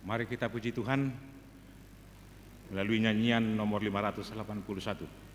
Mari kita puji Tuhan melalui nyanyian nomor 581.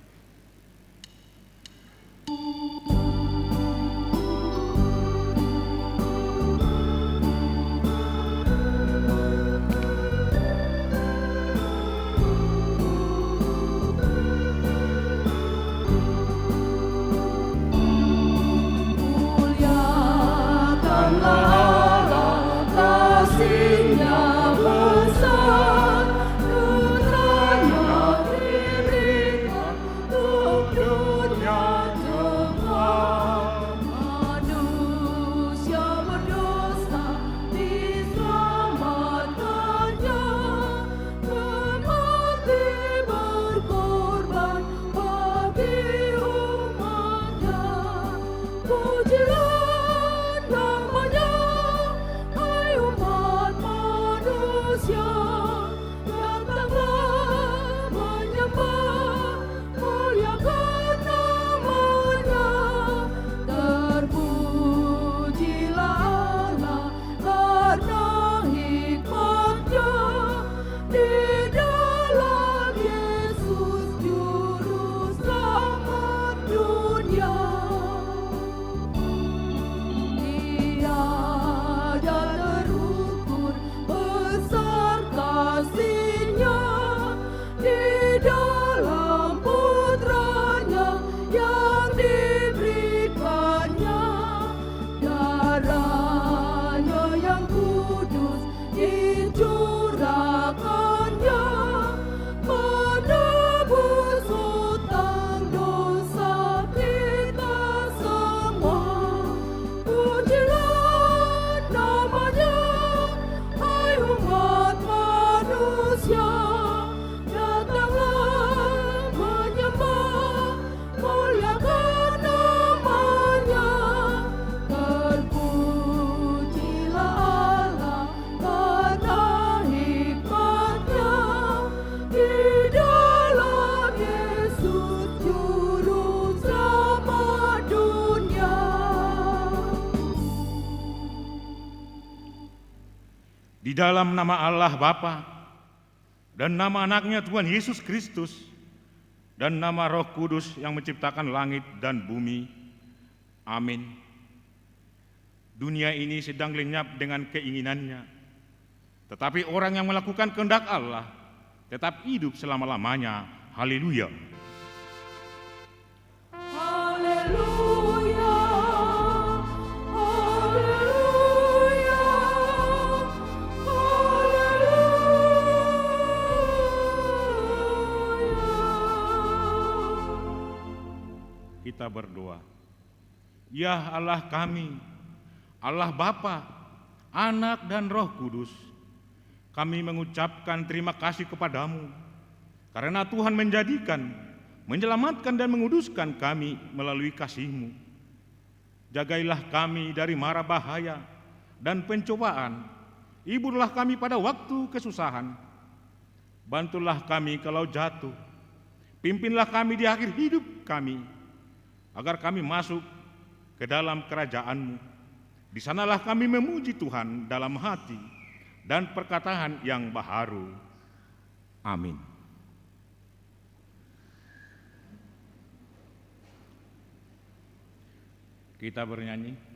Di dalam nama Allah Bapa dan nama anaknya Tuhan Yesus Kristus dan nama Roh Kudus yang menciptakan langit dan bumi. Amin. Dunia ini sedang lenyap dengan keinginannya, tetapi orang yang melakukan kehendak Allah tetap hidup selama-lamanya. Haleluya. Kita berdoa. Ya Allah kami, Allah Bapa, Anak dan Roh Kudus, kami mengucapkan terima kasih kepadamu karena Tuhan menjadikan, menyelamatkan dan menguduskan kami melalui kasih-Mu. Jagailah kami dari mara bahaya dan pencobaan, hiburlah kami pada waktu kesusahan, bantulah kami kalau jatuh, pimpinlah kami di akhir hidup kami, agar kami masuk ke dalam kerajaan-Mu. Di sanalah kami memuji Tuhan dalam hati dan perkataan yang baharu. Amin. Kita bernyanyi.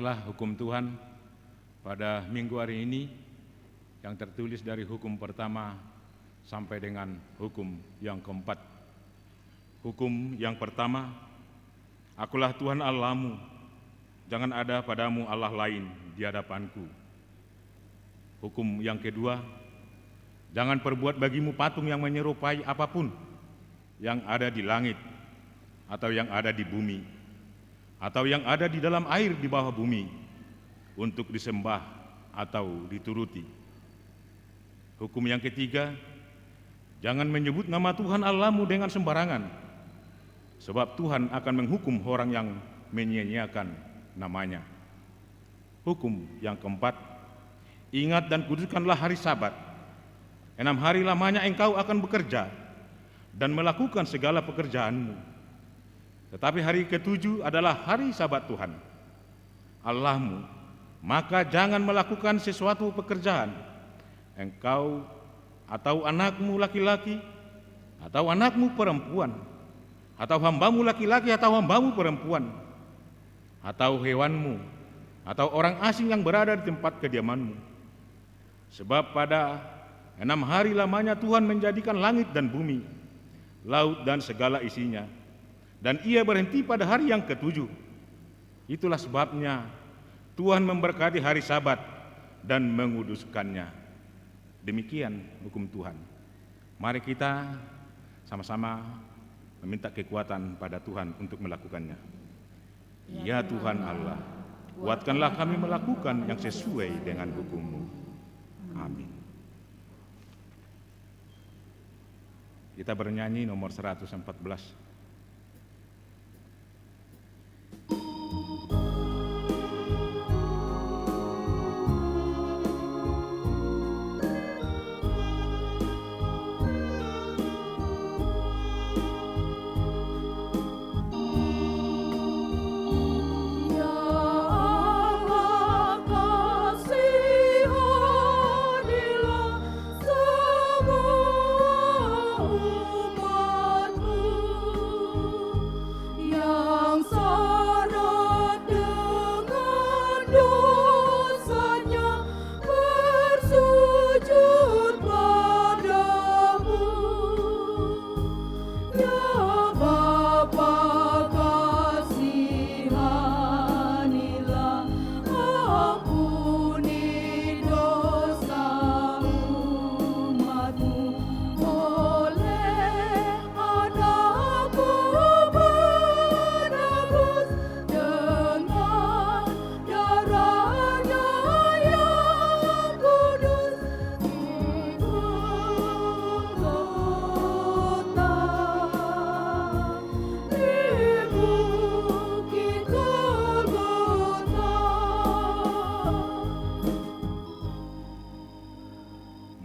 Demikianlah hukum Tuhan pada minggu hari ini yang tertulis dari hukum pertama sampai dengan hukum yang keempat. Hukum yang pertama, akulah Tuhan Allahmu, jangan ada padamu Allah lain di hadapanku. Hukum yang kedua, jangan perbuat bagimu patung yang menyerupai apapun yang ada di langit, atau yang ada di bumi, atau yang ada di dalam air di bawah bumi, untuk disembah atau dituruti. Hukum yang ketiga, jangan menyebut nama Tuhan Allahmu dengan sembarangan, sebab Tuhan akan menghukum orang yang menyia-nyiakan namanya. Hukum yang keempat, ingat dan kuduskanlah hari Sabat. 6 hari lamanya engkau akan bekerja dan melakukan segala pekerjaanmu. Tetapi hari ke-7 adalah hari Sabat Tuhan Allahmu, maka jangan melakukan sesuatu pekerjaan, engkau atau anakmu laki-laki, atau anakmu perempuan, atau hambamu laki-laki atau hambamu perempuan, atau hewanmu, atau orang asing yang berada di tempat kediamanmu. Sebab pada 6 hari lamanya Tuhan menjadikan langit dan bumi, laut dan segala isinya, dan Ia berhenti pada hari yang ke-7. Itulah sebabnya Tuhan memberkati hari Sabat dan menguduskannya. Demikian hukum Tuhan. Mari kita sama-sama meminta kekuatan pada Tuhan untuk melakukannya. Ya Tuhan Allah, kuatkanlah kami melakukan yang sesuai dengan hukum-Mu. Amin. Kita bernyanyi nomor 114.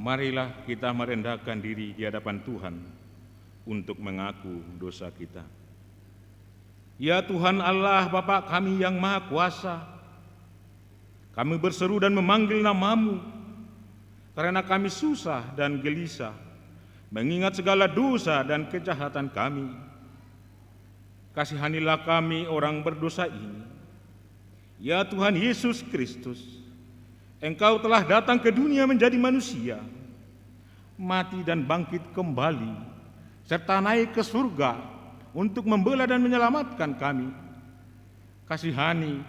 Marilah kita merendahkan diri di hadapan Tuhan untuk mengaku dosa kita. Ya Tuhan Allah Bapa kami yang Maha Kuasa, kami berseru dan memanggil nama-Mu karena kami susah dan gelisah mengingat segala dosa dan kejahatan kami. Kasihanilah kami orang berdosa ini. Ya Tuhan Yesus Kristus, Engkau telah datang ke dunia menjadi manusia, mati dan bangkit kembali, serta naik ke surga untuk membela dan menyelamatkan kami. Kasihani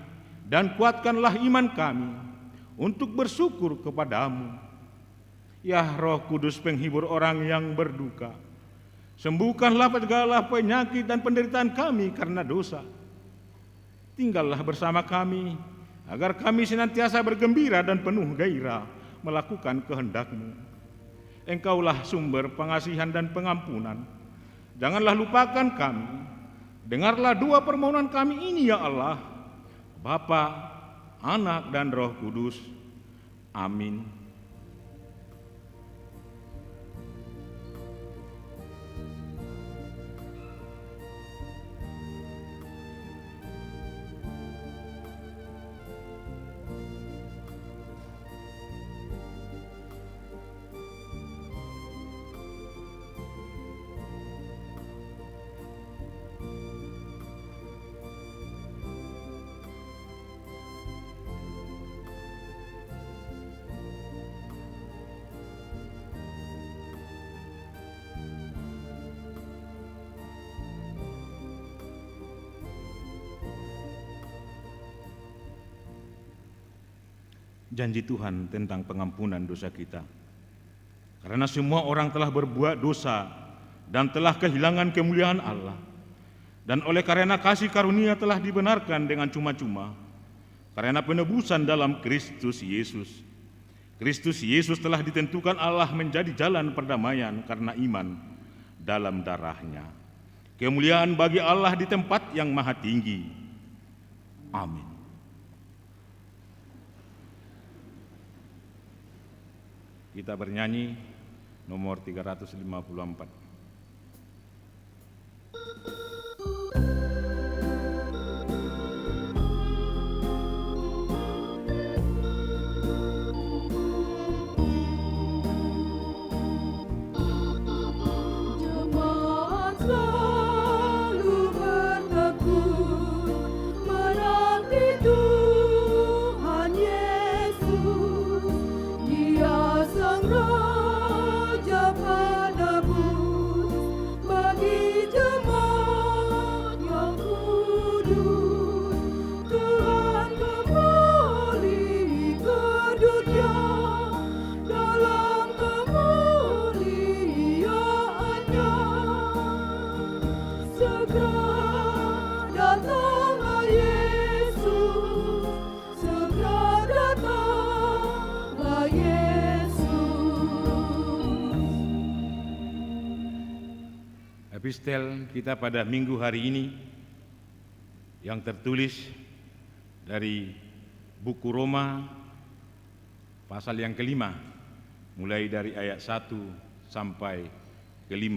dan kuatkanlah iman kami untuk bersyukur kepadamu. Ya Roh Kudus penghibur orang yang berduka, sembuhkanlah segala penyakit dan penderitaan kami karena dosa. Tinggallah bersama kami, agar kami senantiasa bergembira dan penuh gairah melakukan kehendak-Mu. Engkaulah sumber pengasihan dan pengampunan. Janganlah lupakan kami. Dengarlah doa permohonan kami ini ya Allah, Bapa, Anak dan Roh Kudus. Amin. janji Tuhan tentang pengampunan dosa kita. Karena semua orang telah berbuat dosa dan telah kehilangan kemuliaan Allah. Dan oleh karena kasih karunia telah dibenarkan dengan cuma-cuma, karena penebusan dalam Kristus Yesus. Kristus Yesus telah ditentukan Allah menjadi jalan perdamaian karena iman dalam darah-Nya. Kemuliaan bagi Allah di tempat yang maha tinggi. Amin. Kita bernyanyi nomor 354. Epistel kita pada minggu hari ini yang tertulis dari buku Roma pasal yang kelima, mulai dari ayat 1 sampai ke-5.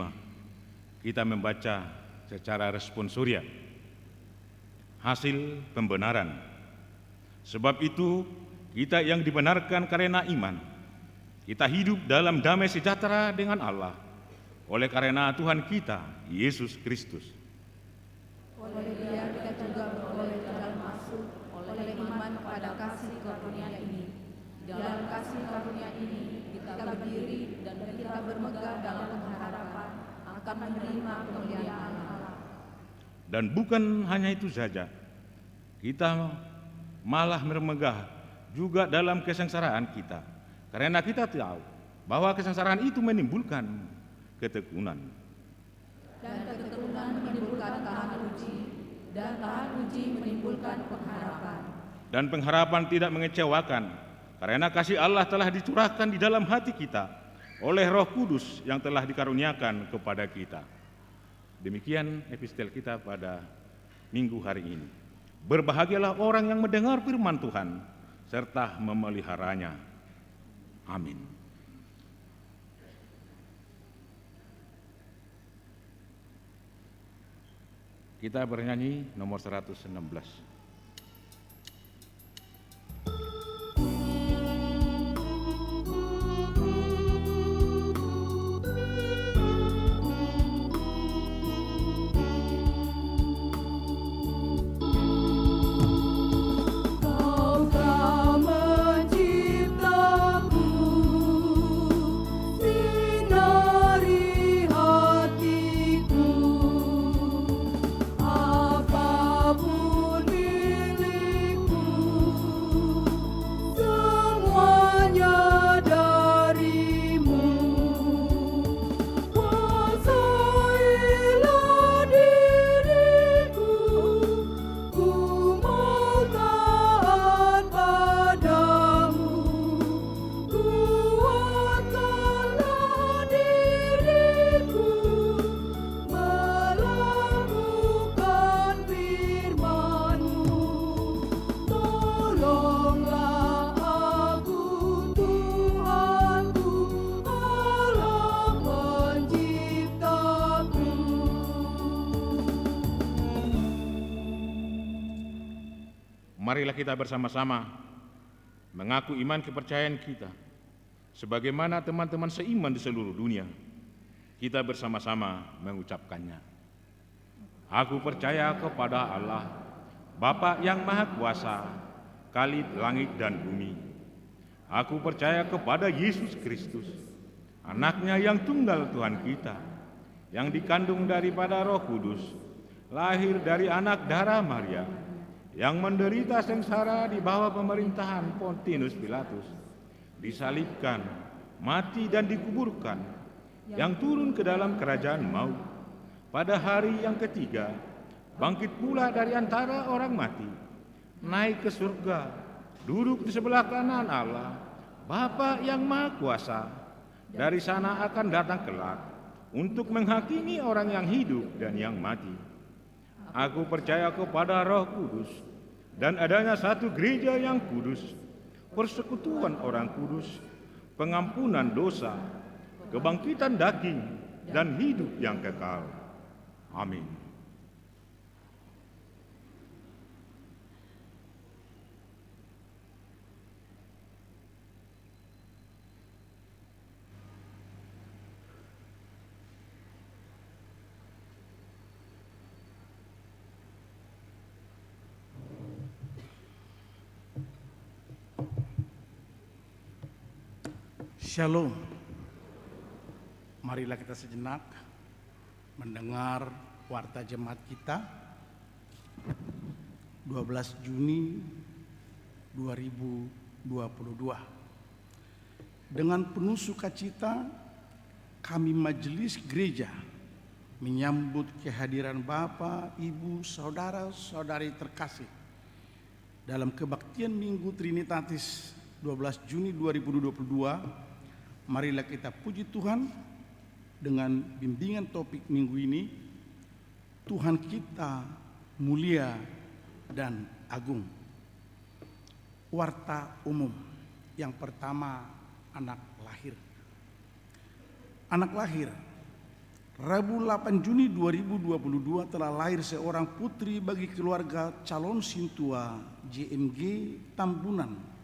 Kita membaca secara responsoria hasil pembenaran. Sebab itu kita yang dibenarkan karena iman, kita hidup dalam damai sejahtera dengan Allah oleh karena Tuhan kita, Yesus Kristus. Oleh Dia kita juga beroleh jalan masuk oleh iman pada kasih karunia ini. Dalam kasih karunia ini kita berdiri dan kita bermegah dalam pengharapan akan menerima kemuliaan Allah. Dan bukan hanya itu saja, kita malah bermegah juga dalam kesengsaraan kita, karena kita tahu bahwa kesengsaraan itu menimbulkan ketekunan. Dan ketekunan menimbulkan tahan uji, dan tahan uji menimbulkan pengharapan. Dan pengharapan tidak mengecewakan, karena kasih Allah telah dicurahkan di dalam hati kita oleh Roh Kudus yang telah dikaruniakan kepada kita. Demikian epistel kita pada minggu hari ini. Berbahagialah orang yang mendengar firman Tuhan serta memeliharanya. Amin. Kita bernyanyi nomor 116. Marilah kita bersama-sama mengaku iman kepercayaan kita sebagaimana teman-teman seiman di seluruh dunia. Kita bersama-sama mengucapkannya. Aku percaya kepada Allah, Bapa yang Maha Kuasa, Khalid langit dan bumi. Aku percaya kepada Yesus Kristus, Anak-Nya yang tunggal Tuhan kita, yang dikandung daripada Roh Kudus, lahir dari anak darah Maria, yang menderita sengsara di bawah pemerintahan Pontius Pilatus, disalibkan, mati dan dikuburkan, yang turun ke dalam kerajaan maut, pada hari yang ketiga bangkit pula dari antara orang mati, naik ke surga, duduk di sebelah kanan Allah, Bapa yang Maha Kuasa. Dari sana akan datang kelak untuk menghakimi orang yang hidup dan yang mati. Aku percaya kepada Roh Kudus dan adanya satu gereja yang kudus, persekutuan orang kudus, pengampunan dosa, kebangkitan daging, dan hidup yang kekal. Amin. Shalom. Marilah kita sejenak mendengar warta jemaat kita 12 Juni 2022. Dengan penuh sukacita kami majelis gereja menyambut kehadiran Bapak, Ibu, saudara-saudari terkasih dalam kebaktian Minggu Trinitatis 12 Juni 2022. Marilah kita puji Tuhan dengan bimbingan topik minggu ini, Tuhan kita mulia dan agung. Warta umum. Yang pertama, anak lahir. Anak lahir. Rabu 8 Juni 2022 telah lahir seorang putri bagi keluarga calon Sintua JMG Tambunan,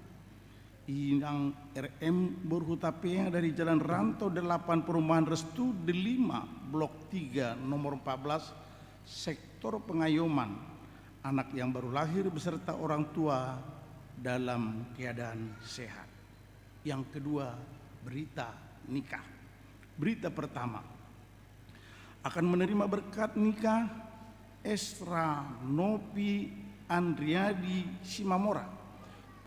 Inang RM Borhutapea dari Jalan Rantau 8 Perumahan Restu Delima Blok 3 nomor 14 Sektor Pengayoman. Anak yang baru lahir beserta orang tua dalam keadaan sehat. Yang kedua, berita nikah. Berita pertama, akan menerima berkat nikah Esra Nopi Andriadi Simamora,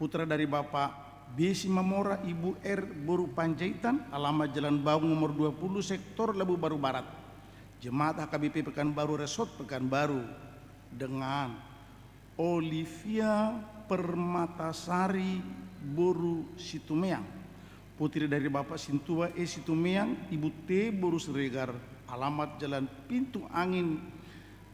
putra dari Bapak B. Simamora, Ibu R. Boru Panjaitan, alamat Jalan Baung nomor 20 Sektor Labu Baru Barat, Jemaat HKBP Pekanbaru Resort Pekanbaru, dengan Olivia Permatasari Boru Situmeang, putri dari Bapak Sintua E. Situmeang, Ibu T. Boru Siregar, alamat Jalan Pintu Angin,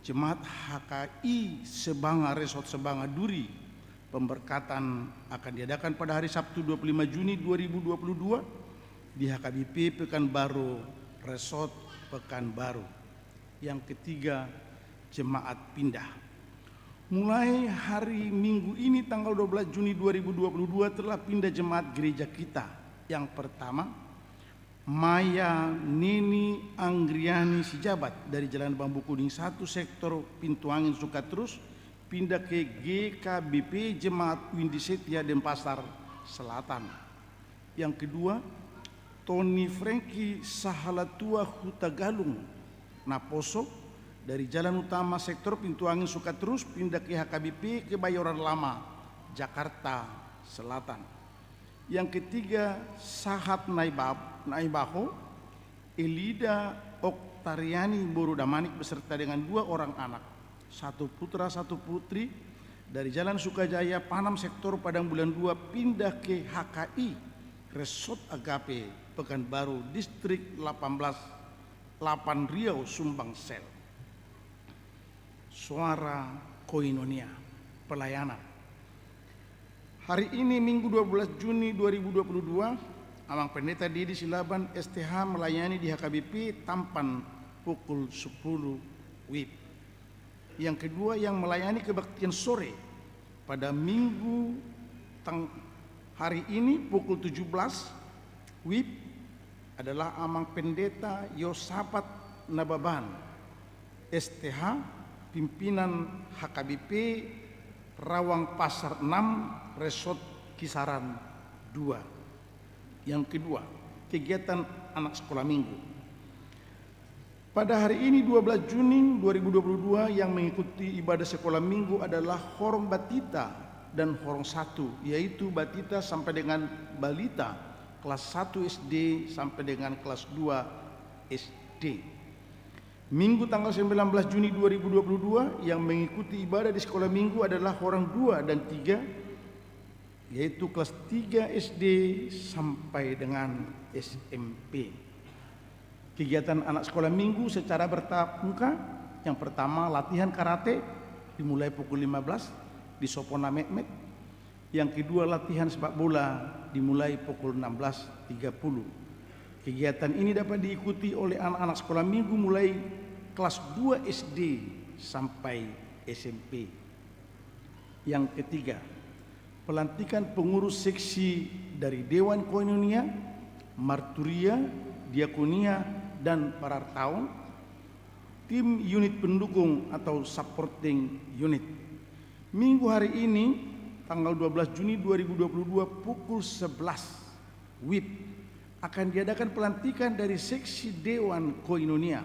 Jemaat HKI Sebanga Resort Sebanga Duri. Pemberkatan akan diadakan pada hari Sabtu 25 Juni 2022 di HKBP Pekanbaru Resort Pekanbaru. Yang ketiga, jemaat pindah. Mulai hari Minggu ini tanggal 12 Juni 2022 telah pindah jemaat gereja kita. Yang pertama, Maya Neni Anggriani Sijabat dari Jalan Bambu Kuning 1 Sektor Pintu Angin Sukatrus, pindah ke GKBP Jemaat Windy Setia Denpasar Selatan. Yang kedua, Tony Franky Sahalatua Hutagalung Naposo dari Jalan Utama Sektor Pintu Angin Sukatrus, pindah ke HKBP Kebayoran Lama Jakarta Selatan. Yang ketiga, Sahat Naibaho Elida Oktariani Boru Damanik beserta dengan 2 orang anak, 1 putra 1 putri dari Jalan Sukajaya Panam Sektor Padang Bulan 2, pindah ke HKI Resort Agape Pekanbaru Distrik 18 8 Riau Sumbangsel. Suara Koinonia pelayanan. Hari ini Minggu 12 Juni 2022, Amang Pendeta Didi Silaban STH melayani di HKBP Tampan pukul 10 WIB. Yang kedua, yang melayani kebaktian sore pada Minggu hari ini pukul 17 WIB adalah Amang Pendeta Yosapat Nababan STH, pimpinan HKBP Rawang Pasar 6 Resort Kisaran 2. Yang kedua, kegiatan anak sekolah minggu. Pada hari ini 12 Juni 2022 yang mengikuti ibadah sekolah minggu adalah Horong Batita dan Horong 1, yaitu Batita sampai dengan Balita kelas 1 SD sampai dengan kelas 2 SD. Minggu tanggal 19 Juni 2022 yang mengikuti ibadah di sekolah minggu adalah Horong 2 dan 3, yaitu kelas 3 SD sampai dengan SMP. Kegiatan anak sekolah minggu secara bertahap muka. Yang pertama, latihan karate dimulai pukul 15 di Sopona Mehmet. Yang kedua, latihan sepak bola dimulai pukul 16.30. Kegiatan ini dapat diikuti oleh anak-anak sekolah minggu mulai kelas 2 SD sampai SMP. Yang ketiga, pelantikan pengurus seksi dari Dewan Koinonia, Marturia, Diakonia, dan Parartaun, tim unit pendukung atau supporting unit. Minggu hari ini tanggal 12 Juni 2022 pukul 11 WIB akan diadakan pelantikan dari seksi Dewan Koinonia,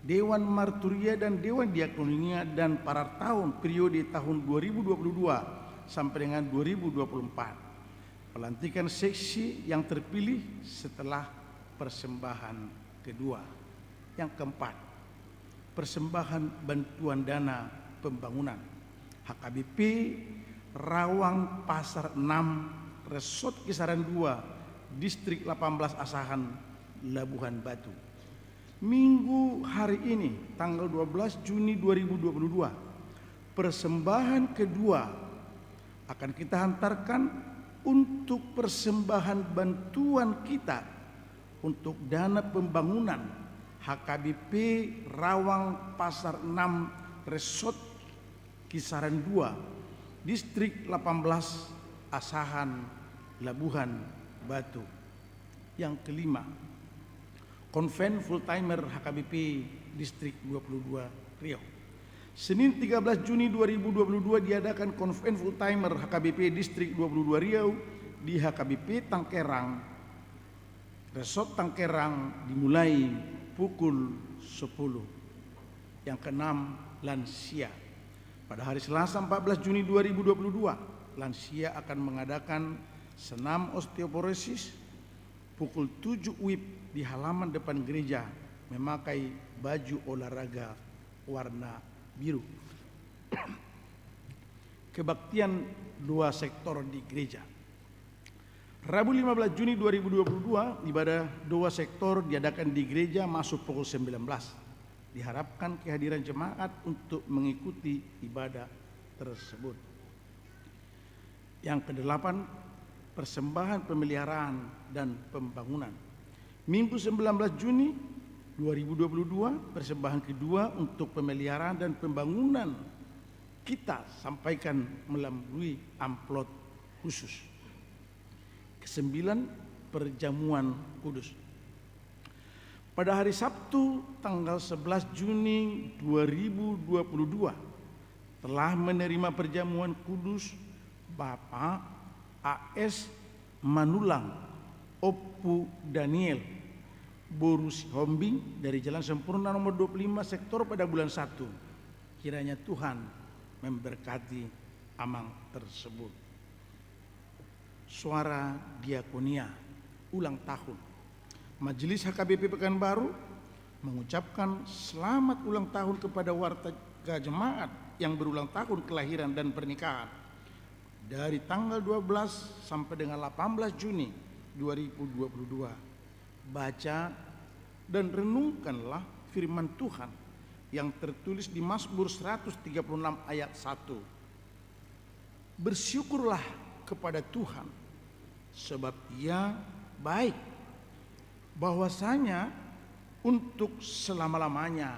Dewan Marturia, dan Dewan Diakonia dan Parartaun periode tahun 2022 sampai dengan 2024. Pelantikan seksi yang terpilih setelah persembahan kedua. Yang keempat, persembahan bantuan dana pembangunan HKBP Rawang Pasar 6 Resort Kisaran 2 Distrik 18 Asahan Labuhan Batu. Minggu hari ini tanggal 12 Juni 2022 persembahan kedua akan kita hantarkan untuk persembahan bantuan kita untuk dana pembangunan HKBP Rawang Pasar 6 Resort Kisaran 2 Distrik 18 Asahan Labuhan Batu. Yang kelima, Konven Full Timer HKBP Distrik 22 Riau. Senin 13 Juni 2022 diadakan Konven Full Timer HKBP Distrik 22 Riau di HKBP Tangkerang Resort Tangkerang dimulai pukul 10. Yang keenam, lansia. Pada hari Selasa 14 Juni 2022, lansia akan mengadakan senam osteoporosis pukul 7 WIB di halaman depan gereja memakai baju olahraga warna biru. Kebaktian dua sektor di gereja. Rabu 15 Juni 2022 ibadah dua sektor diadakan di gereja masuk pukul 19. Diharapkan kehadiran jemaat untuk mengikuti ibadah tersebut. Yang kedelapan, persembahan pemeliharaan dan pembangunan. Minggu 19 Juni 2022 persembahan kedua untuk pemeliharaan dan pembangunan kita sampaikan melalui amplop khusus. Kesembilan, perjamuan kudus. Pada hari Sabtu tanggal 11 Juni 2022 telah menerima perjamuan kudus Bapak AS Manulang Oppu Daniel Borus Hombing dari Jalan Sempurna nomor 25 sektor pada bulan 1. Kiranya Tuhan memberkati amal tersebut. Suara Diakonia ulang tahun. Majelis HKBP Pekanbaru mengucapkan selamat ulang tahun kepada warga jemaat yang berulang tahun kelahiran dan pernikahan dari tanggal 12 sampai dengan 18 Juni 2022. Baca dan renungkanlah firman Tuhan yang tertulis di Mazmur 136 ayat 1. Bersyukurlah kepada Tuhan sebab Ia baik, bahwasanya untuk selama-lamanya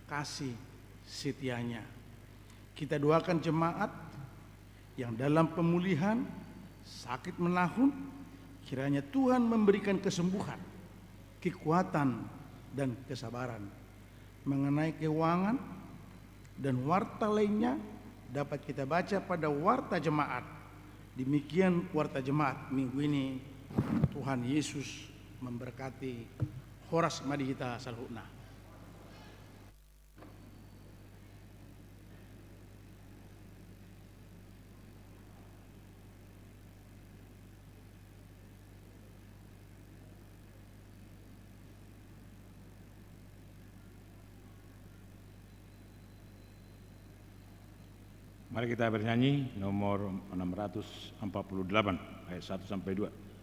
kasih setianya. Kita doakan jemaat yang dalam pemulihan sakit menahun, kiranya Tuhan memberikan kesembuhan, kekuatan dan kesabaran. Mengenai keuangan dan warta lainnya dapat kita baca pada warta jemaat. Demikian warta jemaat minggu ini. Tuhan Yesus memberkati. Horas Madihita Salhuna. Mari kita bernyanyi nomor 648 ayat 1 sampai 2.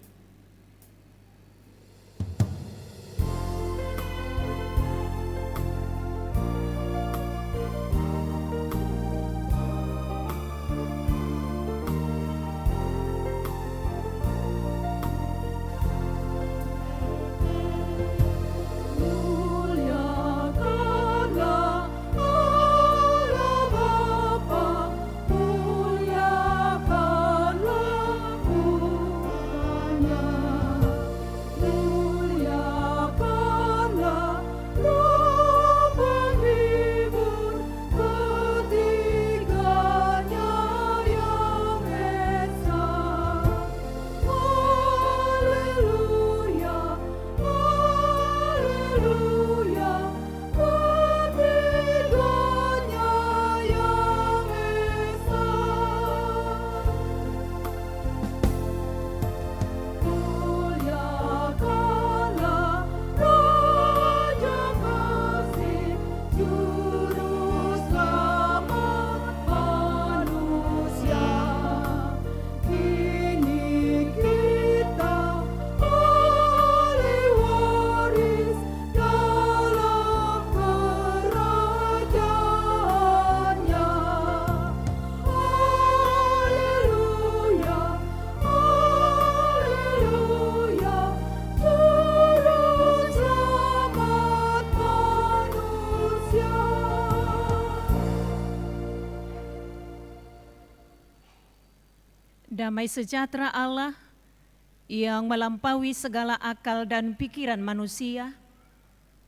Damai sejahtera Allah yang melampaui segala akal dan pikiran manusia,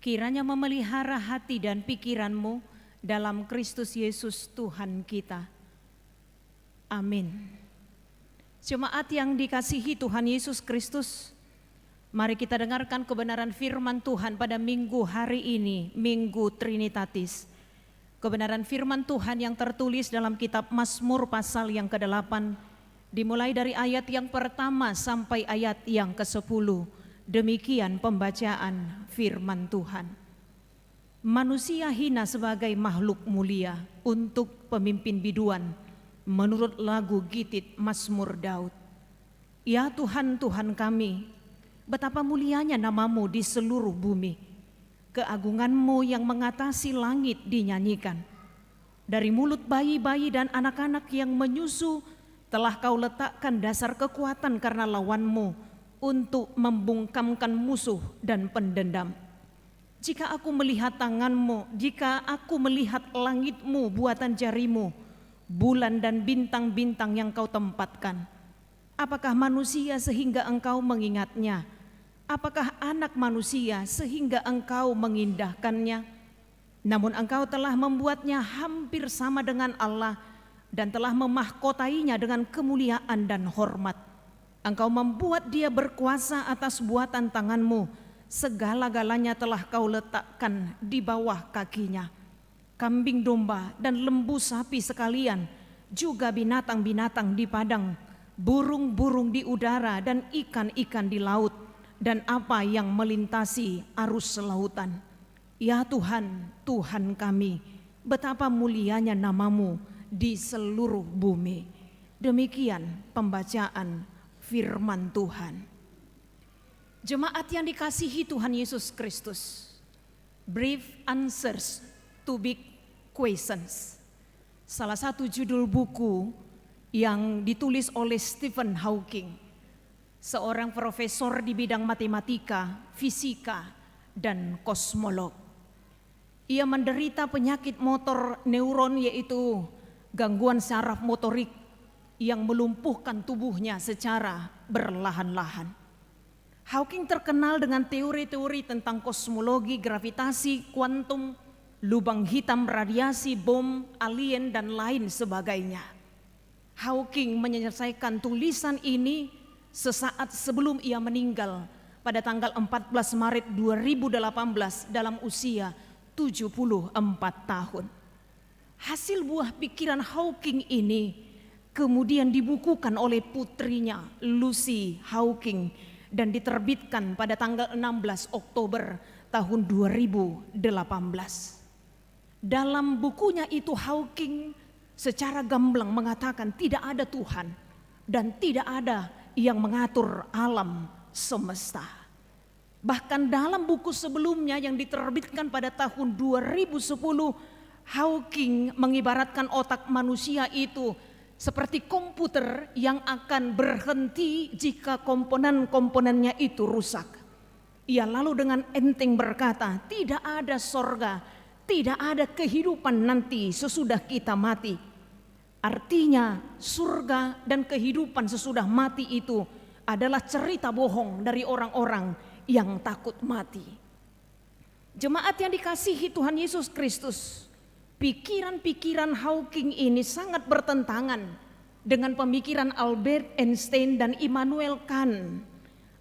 kiranya memelihara hati dan pikiranmu dalam Kristus Yesus Tuhan kita. Amin. Jemaat yang dikasihi Tuhan Yesus Kristus, mari kita dengarkan kebenaran firman Tuhan pada minggu hari ini, Minggu Trinitatis. Kebenaran firman Tuhan yang tertulis dalam kitab Mazmur pasal yang ke-8, dimulai dari ayat yang pertama sampai ayat yang ke-10. Demikian pembacaan firman Tuhan. Manusia hina sebagai makhluk mulia untuk pemimpin biduan, menurut lagu Gitit Mazmur Daud. Ya Tuhan, Tuhan kami, betapa mulianya namamu di seluruh bumi. Keagunganmu yang mengatasi langit dinyanyikan. Dari mulut bayi-bayi dan anak-anak yang menyusu, telah kau letakkan dasar kekuatan karena lawanmu untuk membungkamkan musuh dan pendendam. Jika aku melihat tanganmu, jika aku melihat langitmu buatan jarimu, bulan dan bintang-bintang yang kau tempatkan, apakah manusia sehingga engkau mengingatnya? Apakah anak manusia sehingga engkau mengindahkannya? Namun engkau telah membuatnya hampir sama dengan Allah, dan telah memahkotainya dengan kemuliaan dan hormat. Engkau membuat dia berkuasa atas buatan tanganmu, segala-galanya telah kau letakkan di bawah kakinya. Kambing domba dan lembu sapi sekalian, juga binatang-binatang di padang, burung-burung di udara dan ikan-ikan di laut, dan apa yang melintasi arus lautan. Ya Tuhan, Tuhan kami, betapa mulianya namamu di seluruh bumi. Demikian pembacaan firman Tuhan. Jemaat yang dikasihi Tuhan Yesus Kristus, brief answers to big questions. Salah satu judul buku yang ditulis oleh Stephen Hawking, seorang profesor di bidang matematika, fisika, dan kosmolog. Ia menderita penyakit motor neuron, yaitu gangguan saraf motorik yang melumpuhkan tubuhnya secara berlahan-lahan. Hawking terkenal dengan teori-teori tentang kosmologi, gravitasi, kuantum, lubang hitam, radiasi, bom, alien, dan lain sebagainya. Hawking menyelesaikan tulisan ini sesaat sebelum ia meninggal pada tanggal 14 Maret 2018 dalam usia 74 tahun. Hasil buah pikiran Hawking ini kemudian dibukukan oleh putrinya Lucy Hawking dan diterbitkan pada tanggal 16 Oktober tahun 2018. Dalam bukunya itu Hawking secara gamblang mengatakan tidak ada Tuhan dan tidak ada yang mengatur alam semesta. Bahkan dalam buku sebelumnya yang diterbitkan pada tahun 2010, Hawking mengibaratkan otak manusia itu seperti komputer yang akan berhenti jika komponen-komponennya itu rusak. Ia lalu dengan enteng berkata, tidak ada sorga, tidak ada kehidupan nanti sesudah kita mati. Artinya surga dan kehidupan sesudah mati itu adalah cerita bohong dari orang-orang yang takut mati. Jemaat yang dikasihi Tuhan Yesus Kristus, pikiran-pikiran Hawking ini sangat bertentangan dengan pemikiran Albert Einstein dan Immanuel Kant.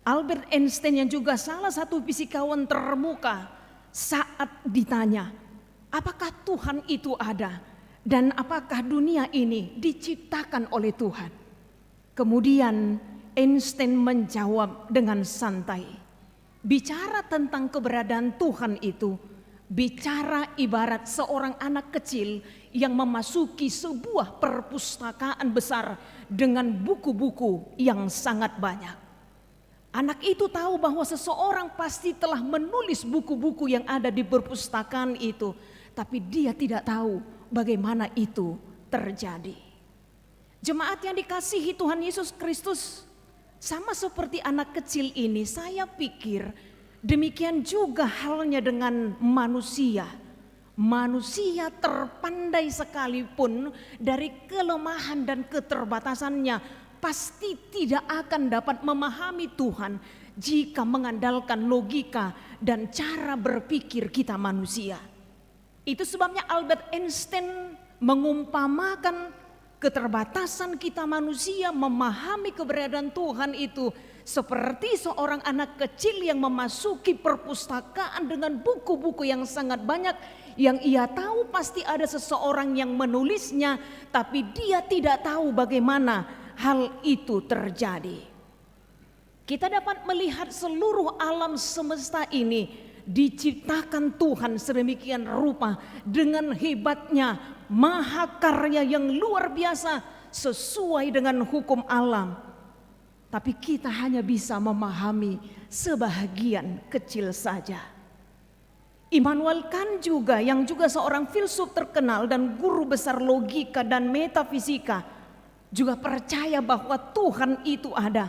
Albert Einstein yang juga salah satu fisikawan terkemuka saat ditanya, apakah Tuhan itu ada dan apakah dunia ini diciptakan oleh Tuhan? Kemudian Einstein menjawab dengan santai, bicara tentang keberadaan Tuhan itu bicara ibarat seorang anak kecil yang memasuki sebuah perpustakaan besar dengan buku-buku yang sangat banyak. Anak itu tahu bahwa seseorang pasti telah menulis buku-buku yang ada di perpustakaan itu, tapi dia tidak tahu bagaimana itu terjadi. Jemaat yang dikasihi Tuhan Yesus Kristus, sama seperti anak kecil ini, saya pikir demikian juga halnya dengan manusia. Manusia terpandai sekalipun dari kelemahan dan keterbatasannya, pasti tidak akan dapat memahami Tuhan jika mengandalkan logika dan cara berpikir kita manusia. Itu sebabnya Albert Einstein mengumpamakan keterbatasan kita manusia memahami keberadaan Tuhan itu seperti seorang anak kecil yang memasuki perpustakaan dengan buku-buku yang sangat banyak, yang ia tahu pasti ada seseorang yang menulisnya, tapi dia tidak tahu bagaimana hal itu terjadi. Kita dapat melihat seluruh alam semesta ini diciptakan Tuhan sedemikian rupa dengan hebatnya, mahakarya yang luar biasa sesuai dengan hukum alam. Tapi kita hanya bisa memahami sebahagian kecil saja. Immanuel Kant juga, yang juga seorang filsuf terkenal dan guru besar logika dan metafisika, juga percaya bahwa Tuhan itu ada.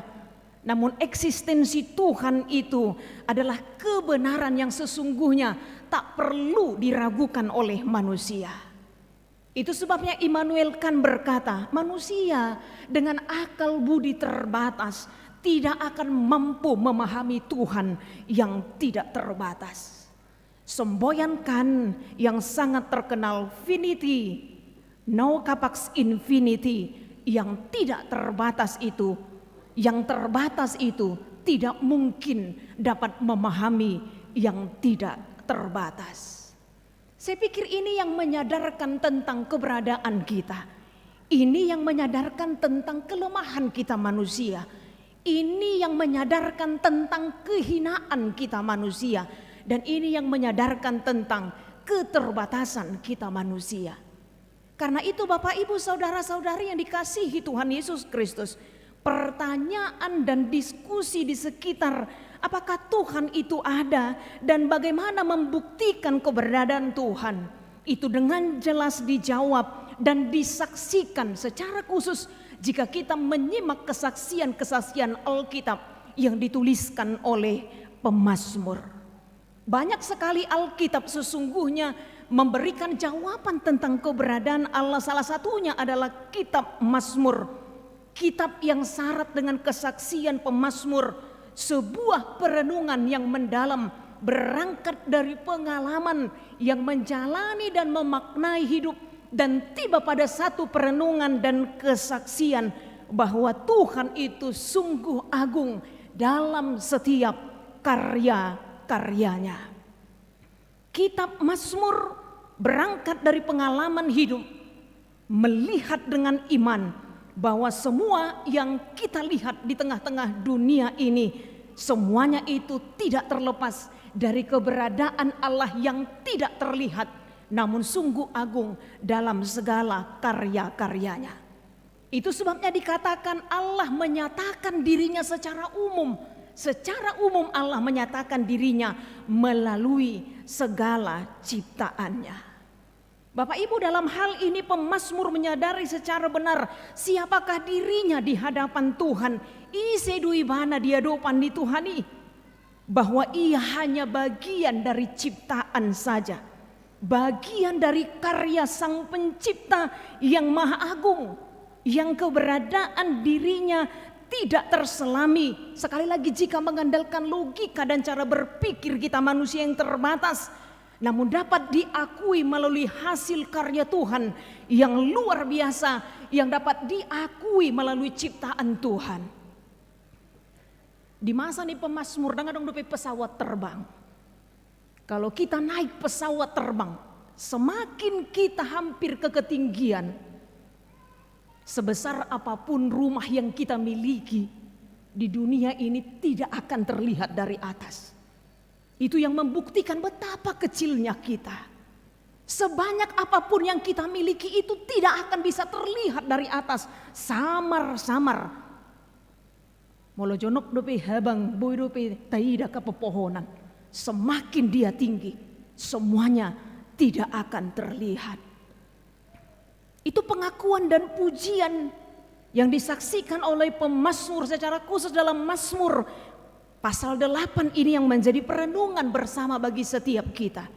Namun eksistensi Tuhan itu adalah kebenaran yang sesungguhnya tak perlu diragukan oleh manusia. Itu sebabnya Immanuel Kant berkata, manusia dengan akal budi terbatas tidak akan mampu memahami Tuhan yang tidak terbatas. Semboyan Kant yang sangat terkenal, finity, no capax infinity, yang tidak terbatas itu, yang terbatas itu tidak mungkin dapat memahami yang tidak terbatas. Saya pikir ini yang menyadarkan tentang keberadaan kita. Ini yang menyadarkan tentang kelemahan kita manusia. Ini yang menyadarkan tentang kehinaan kita manusia. Dan ini yang menyadarkan tentang keterbatasan kita manusia. Karena itu Bapak Ibu saudara-saudari yang dikasihi Tuhan Yesus Kristus, pertanyaan dan diskusi di sekitar apakah Tuhan itu ada dan bagaimana membuktikan keberadaan Tuhan, itu dengan jelas dijawab dan disaksikan secara khusus jika kita menyimak kesaksian-kesaksian Alkitab yang dituliskan oleh pemazmur. Banyak sekali Alkitab sesungguhnya memberikan jawaban tentang keberadaan Allah. Salah satunya adalah kitab Mazmur, kitab yang syarat dengan kesaksian pemazmur, sebuah perenungan yang mendalam berangkat dari pengalaman yang menjalani dan memaknai hidup, dan tiba pada satu perenungan dan kesaksian bahwa Tuhan itu sungguh agung dalam setiap karya-karyanya. Kitab Mazmur berangkat dari pengalaman hidup, melihat dengan iman bahwa semua yang kita lihat di tengah-tengah dunia ini, semuanya itu tidak terlepas dari keberadaan Allah yang tidak terlihat, namun sungguh agung dalam segala karya-karyanya. Itu sebabnya dikatakan Allah menyatakan dirinya secara umum. Secara umum Allah menyatakan dirinya melalui segala ciptaannya. Bapak Ibu, dalam hal ini pemazmur menyadari secara benar siapakah dirinya di hadapan Tuhan. Isedui bana dia dopan di Tuhani. Bahwa ia hanya bagian dari ciptaan saja. Bagian dari karya Sang Pencipta yang Maha Agung. Yang keberadaan dirinya tidak terselami. Sekali lagi jika mengandalkan logika dan cara berpikir kita manusia yang terbatas, namun dapat diakui melalui hasil karya Tuhan yang luar biasa, yang dapat diakui melalui ciptaan Tuhan. Di masa ini pemazmur dengan dong pesawat terbang. Kalau kita naik pesawat terbang, semakin kita hampir ke ketinggian, sebesar apapun rumah yang kita miliki di dunia ini tidak akan terlihat dari atas. Itu yang membuktikan betapa kecilnya kita. Sebanyak apapun yang kita miliki itu tidak akan bisa terlihat dari atas. Samar-samar. Molo jonok dope habang boy dope taida ke pepohonan. Semakin dia tinggi, semuanya tidak akan terlihat. Itu pengakuan dan pujian yang disaksikan oleh pemazmur secara khusus dalam Mazmur pasal 8 ini yang menjadi perenungan bersama bagi setiap kita.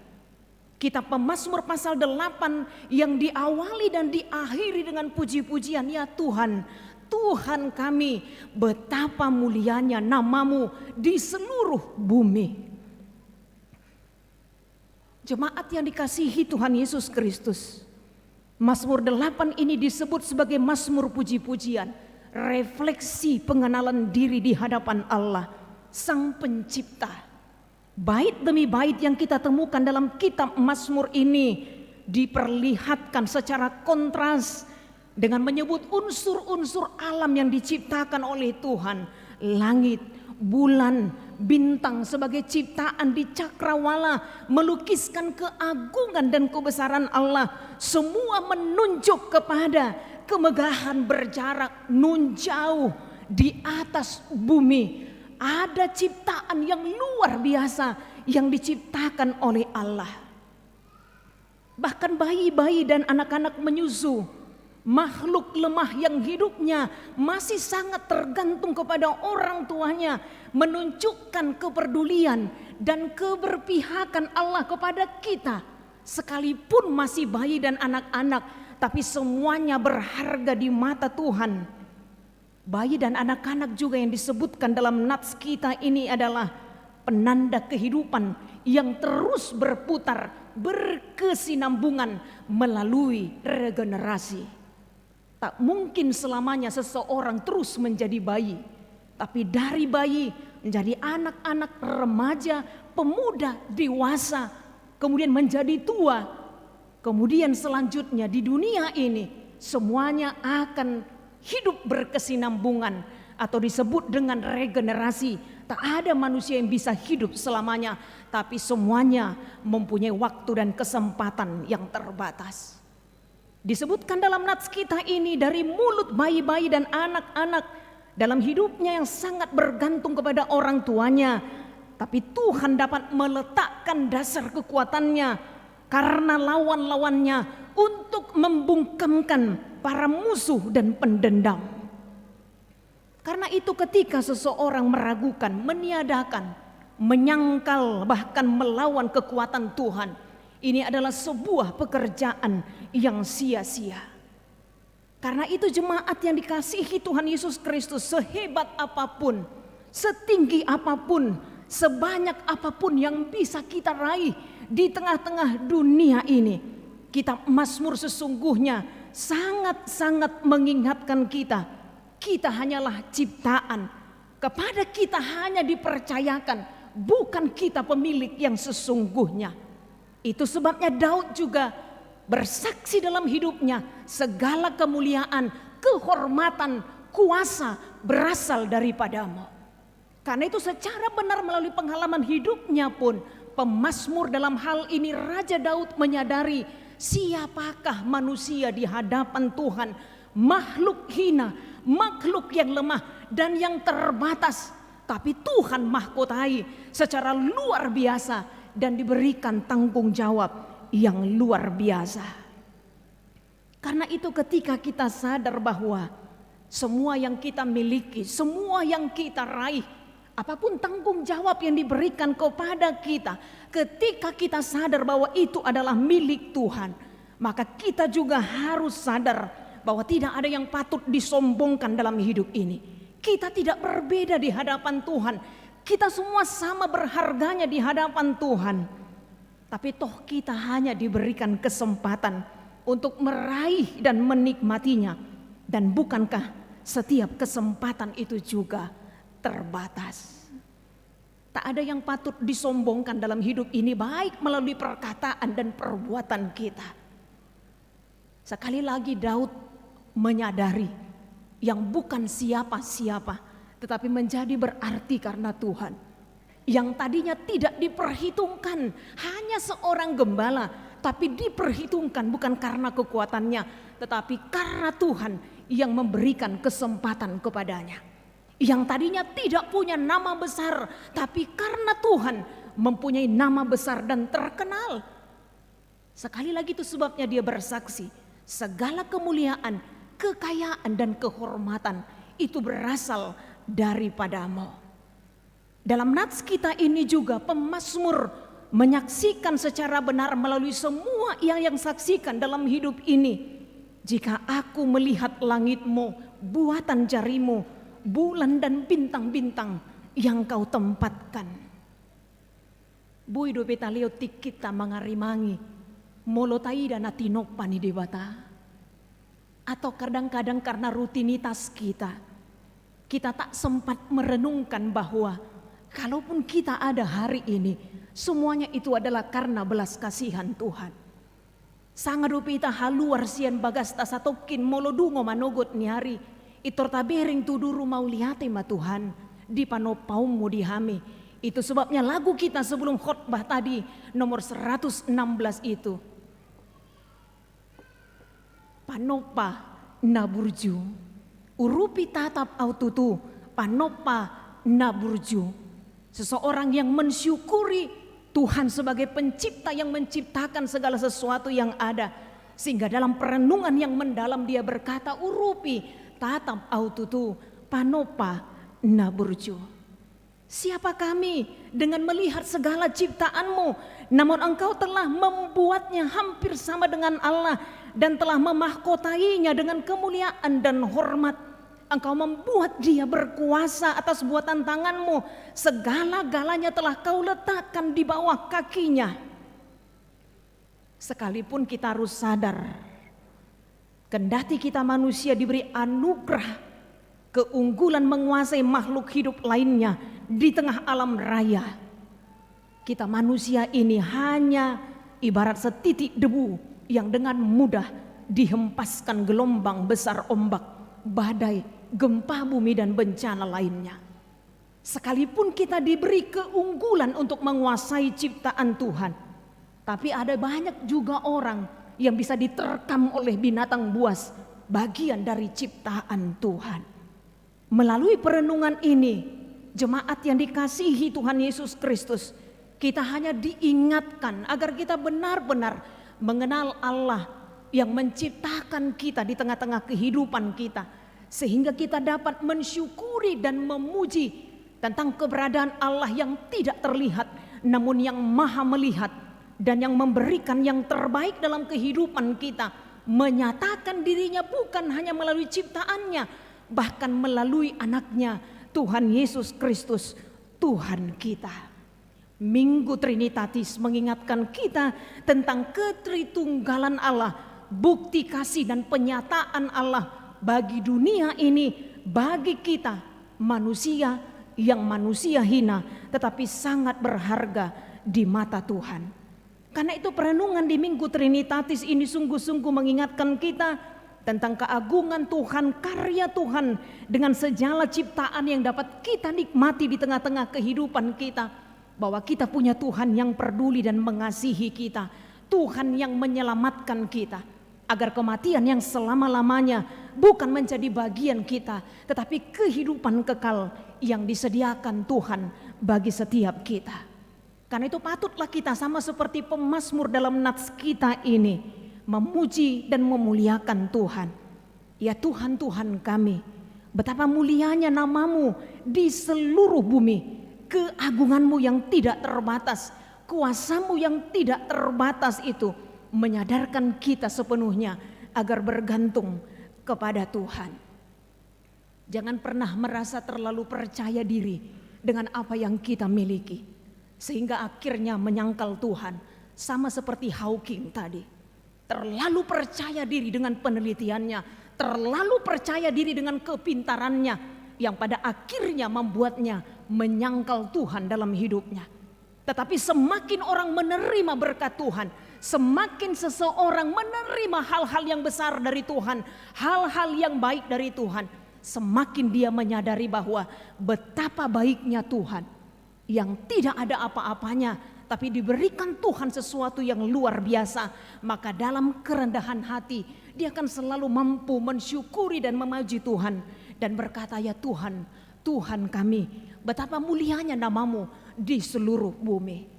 Kitab Pemazmur pasal 8 yang diawali dan diakhiri dengan puji-pujian, ya Tuhan, Tuhan kami, betapa mulianya namamu di seluruh bumi. Jemaat yang dikasihi Tuhan Yesus Kristus, Mazmur 8 ini disebut sebagai Mazmur puji-pujian, refleksi pengenalan diri di hadapan Allah, Sang Pencipta. Bait demi bait yang kita temukan dalam kitab Mazmur ini diperlihatkan secara kontras dengan menyebut unsur-unsur alam yang diciptakan oleh Tuhan. Langit, bulan, bintang sebagai ciptaan di cakrawala melukiskan keagungan dan kebesaran Allah. Semua menunjuk kepada kemegahan berjarak nun jauh di atas bumi. Ada ciptaan yang luar biasa yang diciptakan oleh Allah. Bahkan bayi-bayi dan anak-anak menyusu, makhluk lemah yang hidupnya masih sangat tergantung kepada orang tuanya, menunjukkan kepedulian dan keberpihakan Allah kepada kita. Sekalipun masih bayi dan anak-anak, tapi semuanya berharga di mata Tuhan. Bayi dan anak-anak juga yang disebutkan dalam nats kita ini adalah penanda kehidupan yang terus berputar, berkesinambungan melalui regenerasi. Tak mungkin selamanya seseorang terus menjadi bayi, tapi dari bayi menjadi anak-anak, remaja, pemuda, dewasa, kemudian menjadi tua. Kemudian selanjutnya di dunia ini semuanya akan hidup berkesinambungan atau disebut dengan regenerasi. Tak ada manusia yang bisa hidup selamanya, tapi semuanya mempunyai waktu dan kesempatan yang terbatas. Disebutkan dalam nats kita ini dari mulut bayi-bayi dan anak-anak dalam hidupnya yang sangat bergantung kepada orang tuanya. Tapi Tuhan dapat meletakkan dasar kekuatannya karena lawan-lawannya untuk membungkamkan para musuh dan pendendam. Karena itu ketika seseorang meragukan, meniadakan, menyangkal, bahkan melawan kekuatan Tuhan, ini adalah sebuah pekerjaan yang sia-sia. Karena itu jemaat yang dikasihi Tuhan Yesus Kristus, sehebat apapun, setinggi apapun, sebanyak apapun yang bisa kita raih di tengah-tengah dunia ini, kitab Mazmur sesungguhnya sangat-sangat mengingatkan kita hanyalah ciptaan. Kepada kita hanya dipercayakan, bukan kita pemilik yang sesungguhnya. Itu sebabnya Daud juga bersaksi dalam hidupnya, segala kemuliaan, kehormatan, kuasa berasal daripadamu. Karena itu secara benar melalui pengalaman hidupnya pun Pemazmur dalam hal ini Raja Daud menyadari siapakah manusia di hadapan Tuhan, makhluk hina, makhluk yang lemah dan yang terbatas, tapi Tuhan mahkotai secara luar biasa dan diberikan tanggung jawab yang luar biasa. Karena itu ketika kita sadar bahwa semua yang kita miliki, semua yang kita raih, apapun tanggung jawab yang diberikan kepada kita, ketika kita sadar bahwa itu adalah milik Tuhan, maka kita juga harus sadar bahwa tidak ada yang patut disombongkan dalam hidup ini. Kita tidak berbeda di hadapan Tuhan. Kita semua sama berharganya di hadapan Tuhan. Tapi toh kita hanya diberikan kesempatan untuk meraih dan menikmatinya. Dan bukankah setiap kesempatan itu juga terbatas? Tak ada yang patut disombongkan dalam hidup ini, baik melalui perkataan dan perbuatan kita. Sekali lagi Daud menyadari yang bukan siapa-siapa, tetapi menjadi berarti karena Tuhan. Yang tadinya tidak diperhitungkan, hanya seorang gembala, tapi diperhitungkan bukan karena kekuatannya, tetapi karena Tuhan yang memberikan kesempatan kepadanya. Yang tadinya tidak punya nama besar, tapi karena Tuhan mempunyai nama besar dan terkenal. Sekali lagi itu sebabnya dia bersaksi, segala kemuliaan, kekayaan dan kehormatan itu berasal daripadamu. Dalam nats kita ini juga pemazmur menyaksikan secara benar melalui semua yang saksikan dalam hidup ini. Jika aku melihat langitmu, buatan jarimu, bulan dan bintang-bintang yang kau tempatkan. Buido betaleo tikita mangarimangi, molotai dan atinopani debata. Atau kadang-kadang karena rutinitas kita tak sempat merenungkan bahwa kalaupun kita ada hari ini, semuanya itu adalah karena belas kasihan Tuhan. Sangadupita haluar sian bagas tasatokin molodungo manogot niari, itortabering tuduru mauliate ma Tuhan, di panopaumu dihami. Itu sebabnya lagu kita sebelum khotbah tadi nomor 116 itu. Panopa naburju, urupi tatap aututu, panopa naburju. Seseorang yang mensyukuri Tuhan sebagai pencipta yang menciptakan segala sesuatu yang ada. Sehingga dalam perenungan yang mendalam dia berkata, urupi tatap aututu, panopa naburju. Siapa kami dengan melihat segala ciptaanmu, namun engkau telah membuatnya hampir sama dengan Allah dan telah memahkotainya dengan kemuliaan dan hormat. Engkau membuat dia berkuasa atas buatan tanganmu. Segala-galanya telah kau letakkan di bawah kakinya. Sekalipun kita harus sadar, kendati kita manusia diberi anugerah keunggulan menguasai makhluk hidup lainnya di tengah alam raya, kita manusia ini hanya ibarat setitik debu yang dengan mudah dihempaskan gelombang besar ombak, badai, gempa bumi dan bencana lainnya. Sekalipun kita diberi keunggulan untuk menguasai ciptaan Tuhan, tapi ada banyak juga orang yang bisa diterkam oleh binatang buas, bagian dari ciptaan Tuhan. Melalui perenungan ini, jemaat yang dikasihi Tuhan Yesus Kristus, kita hanya diingatkan agar kita benar-benar mengenal Allah yang menciptakan kita di tengah-tengah kehidupan kita, sehingga kita dapat mensyukuri dan memuji tentang keberadaan Allah yang tidak terlihat namun yang maha melihat dan yang memberikan yang terbaik dalam kehidupan kita, menyatakan dirinya bukan hanya melalui ciptaannya, bahkan melalui anaknya Tuhan Yesus Kristus, Tuhan kita. Minggu Trinitatis mengingatkan kita tentang ketritunggalan Allah, bukti kasih dan penyataan Allah bagi dunia ini, bagi kita manusia yang manusia hina tetapi sangat berharga di mata Tuhan. Karena itu perenungan di Minggu Trinitatis ini sungguh-sungguh mengingatkan kita tentang keagungan Tuhan, karya Tuhan dengan segala ciptaan yang dapat kita nikmati di tengah-tengah kehidupan kita. bahwa kita punya Tuhan yang peduli dan mengasihi kita, Tuhan yang menyelamatkan kita, agar kematian yang selama-lamanya bukan menjadi bagian kita, tetapi kehidupan kekal yang disediakan Tuhan bagi setiap kita. Karena itu patutlah kita sama seperti pemazmur dalam nats kita ini, memuji dan memuliakan Tuhan. Ya Tuhan, Tuhan kami, betapa mulianya nama-Mu di seluruh bumi, keagungan-Mu yang tidak terbatas, kuasa-Mu yang tidak terbatas itu menyadarkan kita sepenuhnya agar bergantung kepada Tuhan. Jangan pernah merasa terlalu percaya diri dengan apa yang kita miliki, sehingga akhirnya menyangkal Tuhan, sama seperti Hawking tadi. Terlalu percaya diri dengan penelitiannya, terlalu percaya diri dengan kepintarannya, yang pada akhirnya membuatnya menyangkal Tuhan dalam hidupnya. Tetapi semakin orang menerima berkat Tuhan, semakin seseorang menerima hal-hal yang besar dari Tuhan, hal-hal yang baik dari Tuhan, semakin dia menyadari bahwa betapa baiknya Tuhan yang tidak ada apa-apanya, tapi diberikan Tuhan sesuatu yang luar biasa. Maka dalam kerendahan hati dia akan selalu mampu mensyukuri dan memuji Tuhan dan berkata, ya Tuhan, Tuhan kami, betapa mulianya nama-Mu di seluruh bumi.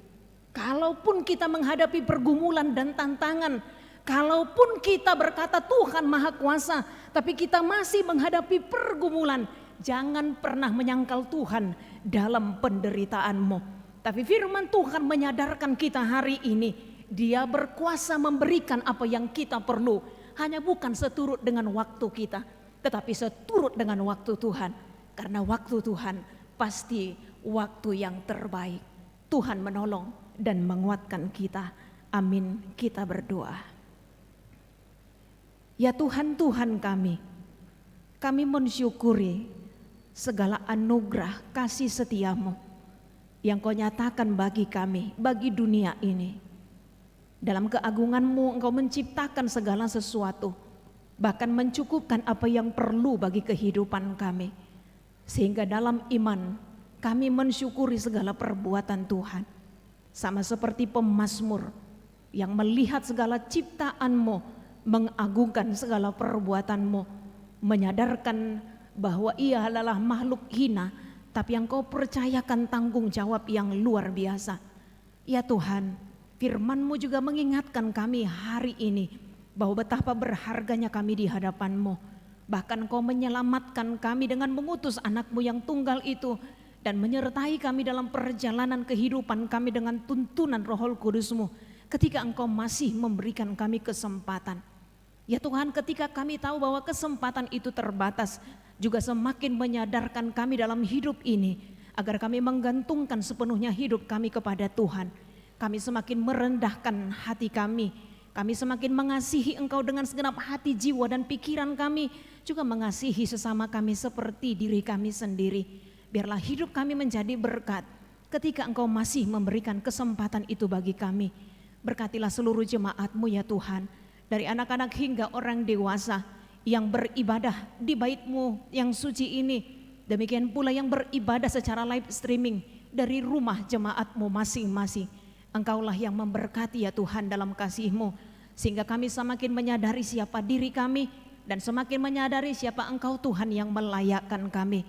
Kalaupun kita menghadapi pergumulan dan tantangan, kalaupun kita berkata Tuhan Maha Kuasa, tapi kita masih menghadapi pergumulan, jangan pernah menyangkal Tuhan dalam penderitaanmu. Tapi firman Tuhan menyadarkan kita hari ini, Dia berkuasa memberikan apa yang kita perlu, hanya bukan seturut dengan waktu kita, tetapi seturut dengan waktu Tuhan. Karena waktu Tuhan pasti waktu yang terbaik. Tuhan menolong dan menguatkan kita. Amin. Kita berdoa. Ya Tuhan, Tuhan kami mensyukuri segala anugerah kasih setia-Mu yang Kau nyatakan bagi kami, bagi dunia ini. Dalam keagungan-Mu Engkau menciptakan segala sesuatu, bahkan mencukupkan apa yang perlu bagi kehidupan kami. Sehingga dalam iman kami mensyukuri segala perbuatan Tuhan. Sama seperti pemazmur yang melihat segala ciptaan-Mu, mengagungkan segala perbuatan-Mu, menyadarkan bahwa ia adalah makhluk hina, tapi yang Kau percayakan tanggung jawab yang luar biasa. Ya Tuhan, firman-Mu juga mengingatkan kami hari ini bahwa betapa berharganya kami di hadapan-Mu. Bahkan Kau menyelamatkan kami dengan mengutus anak-Mu yang tunggal itu, dan menyertai kami dalam perjalanan kehidupan kami dengan tuntunan Roh Kudus-Mu, ketika Engkau masih memberikan kami kesempatan. Ya Tuhan, ketika kami tahu bahwa kesempatan itu terbatas, juga semakin menyadarkan kami dalam hidup ini, agar kami menggantungkan sepenuhnya hidup kami kepada Tuhan. Kami semakin merendahkan hati kami semakin mengasihi Engkau dengan segenap hati, jiwa dan pikiran kami, juga mengasihi sesama kami seperti diri kami sendiri. Biarlah hidup kami menjadi berkat ketika Engkau masih memberikan kesempatan itu bagi kami. Berkatilah seluruh jemaat-Mu ya Tuhan, dari anak-anak hingga orang dewasa yang beribadah di bait-Mu yang suci ini. Demikian pula yang beribadah secara live streaming dari rumah jemaat-Mu masing-masing. Engkaulah yang memberkati ya Tuhan dalam kasih-Mu, sehingga kami semakin menyadari siapa diri kami dan semakin menyadari siapa Engkau Tuhan yang melayakkan kami.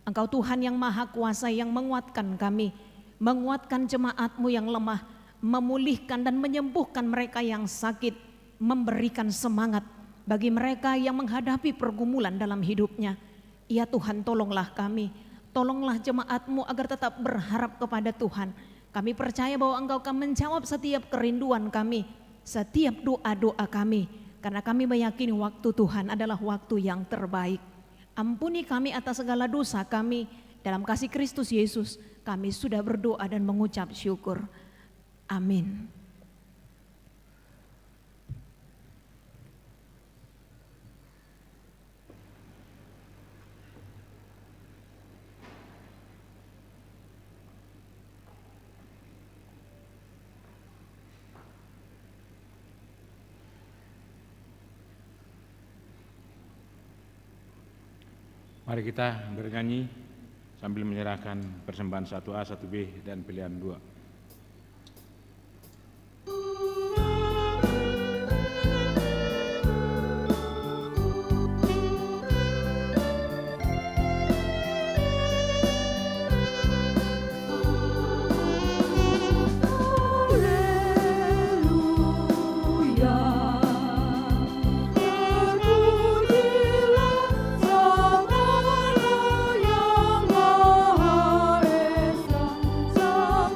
Engkau Tuhan yang Maha Kuasa yang menguatkan kami, menguatkan jemaat-Mu yang lemah, memulihkan dan menyembuhkan mereka yang sakit, memberikan semangat bagi mereka yang menghadapi pergumulan dalam hidupnya. Ya Tuhan, tolonglah kami, tolonglah jemaat-Mu agar tetap berharap kepada Tuhan. Kami percaya bahwa Engkau akan menjawab setiap kerinduan kami, setiap doa-doa kami, karena kami meyakini waktu Tuhan adalah waktu yang terbaik. Ampuni kami atas segala dosa kami, dalam kasih Kristus Yesus kami sudah berdoa dan mengucap syukur. Amin. Mari kita bernyanyi sambil menyerahkan persembahan 1A, 1B, dan pilihan 2. Sang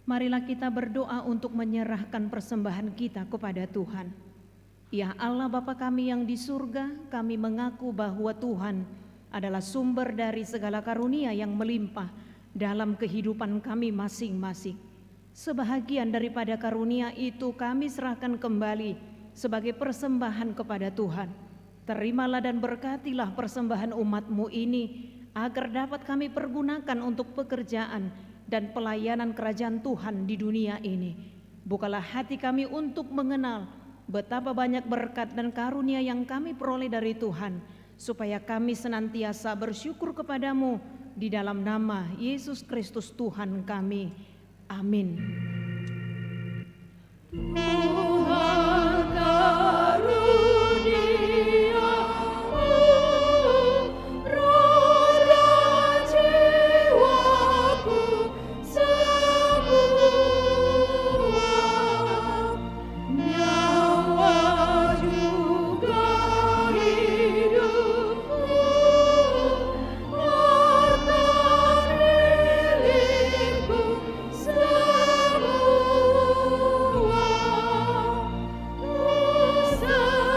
Marilah kita berdoa untuk menyerahkan persembahan kita kepada Tuhan. Ya Allah Bapa kami yang di surga, kami mengaku bahwa Tuhan adalah sumber dari segala karunia yang melimpah dalam kehidupan kami masing-masing. Sebahagian daripada karunia itu kami serahkan kembali sebagai persembahan kepada Tuhan. Terimalah dan berkatilah persembahan umat-Mu ini, agar dapat kami pergunakan untuk pekerjaan dan pelayanan kerajaan Tuhan di dunia ini. Bukalah hati kami untuk mengenal betapa banyak berkat dan karunia yang kami peroleh dari Tuhan, supaya kami senantiasa bersyukur kepadamu di dalam nama Yesus Kristus Tuhan kami. Amin. Tuhan karuniamu, roh dan jiwaku semua, nyawa juga hidupku, harta milikku semua, ku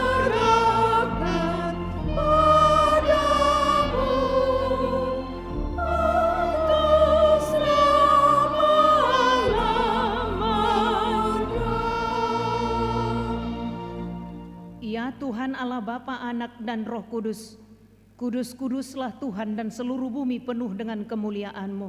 serahkan padamu untuk selama-lamanya. Ya Tuhan Allah Bapa, Anak dan Roh Kudus, kudus-kuduslah Tuhan dan seluruh bumi penuh dengan kemuliaan-Mu.